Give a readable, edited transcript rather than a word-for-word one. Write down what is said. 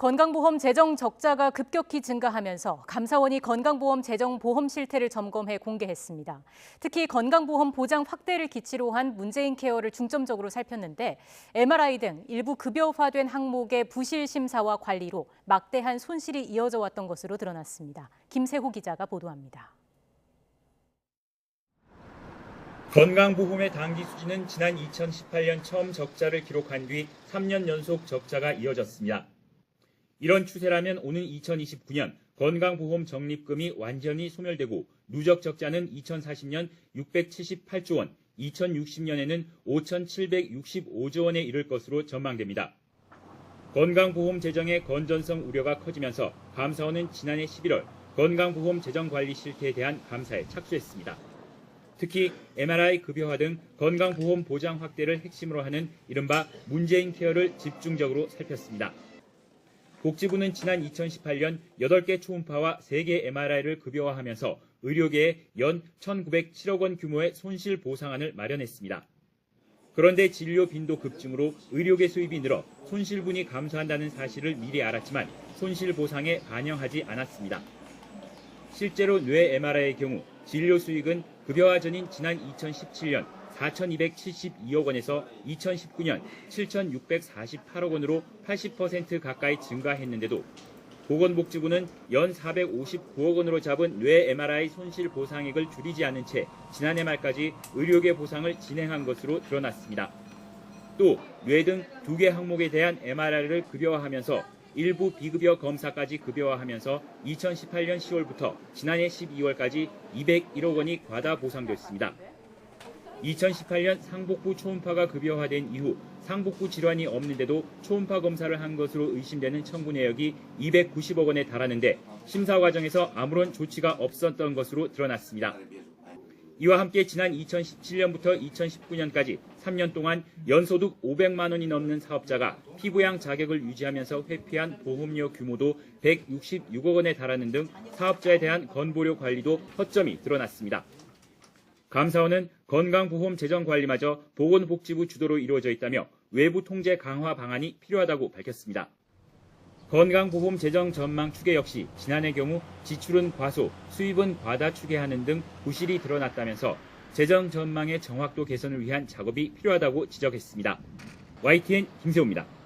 건강보험 재정 적자가 급격히 증가하면서 감사원이 건강보험 재정 보험 실태를 점검해 공개했습니다. 특히 건강보험 보장 확대를 기치로 한 문재인 케어를 중점적으로 살폈는데 MRI 등 일부 급여화된 항목의 부실 심사와 관리로 막대한 손실이 이어져 왔던 것으로 드러났습니다. 김세호 기자가 보도합니다. 건강보험의 단기 수지는 지난 2018년 처음 적자를 기록한 뒤 3년 연속 적자가 이어졌습니다. 이런 추세라면 오는 2029년 건강보험 적립금이 완전히 소멸되고 누적 적자는 2040년 678조 원, 2060년에는 5,765조 원에 이를 것으로 전망됩니다. 건강보험 재정의 건전성 우려가 커지면서 감사원은 지난해 11월 건강보험 재정관리 실태에 대한 감사에 착수했습니다. 특히 MRI 급여화 등 건강보험 보장 확대를 핵심으로 하는 이른바 문재인 케어를 집중적으로 살폈습니다. 복지부는 지난 2018년 8개 초음파와 3개 MRI를 급여화하면서 의료계에 연 1,907억 원 규모의 손실 보상안을 마련했습니다. 그런데 진료 빈도 급증으로 의료계 수입이 늘어 손실분이 감소한다는 사실을 미리 알았지만 손실 보상에 반영하지 않았습니다. 실제로 뇌 MRI의 경우 진료 수익은 급여화 전인 지난 2017년 4,272억 원에서 2019년 7,648억 원으로 80% 가까이 증가했는데도 보건복지부는 연 459억 원으로 잡은 뇌 MRI 손실 보상액을 줄이지 않은 채 지난해 말까지 의료계 보상을 진행한 것으로 드러났습니다. 또 뇌 등 2개 항목에 대한 MRI를 급여화하면서 일부 비급여 검사까지 급여화하면서 2018년 10월부터 지난해 12월까지 201억 원이 과다 보상됐습니다. 2018년 상복부 초음파가 급여화된 이후 상복부 질환이 없는데도 초음파 검사를 한 것으로 의심되는 청구 내역이 290억 원에 달하는데 심사 과정에서 아무런 조치가 없었던 것으로 드러났습니다. 이와 함께 지난 2017년부터 2019년까지 3년 동안 연소득 500만 원이 넘는 사업자가 피부양 자격을 유지하면서 회피한 보험료 규모도 166억 원에 달하는 등 사업자에 대한 건보료 관리도 허점이 드러났습니다. 감사원은 건강보험 재정 관리마저 보건복지부 주도로 이루어져 있다며 외부 통제 강화 방안이 필요하다고 밝혔습니다. 건강보험 재정 전망 추계 역시 지난해 경우 지출은 과소, 수입은 과다 추계하는 등 부실이 드러났다면서 재정 전망의 정확도 개선을 위한 작업이 필요하다고 지적했습니다. YTN 김세호입니다.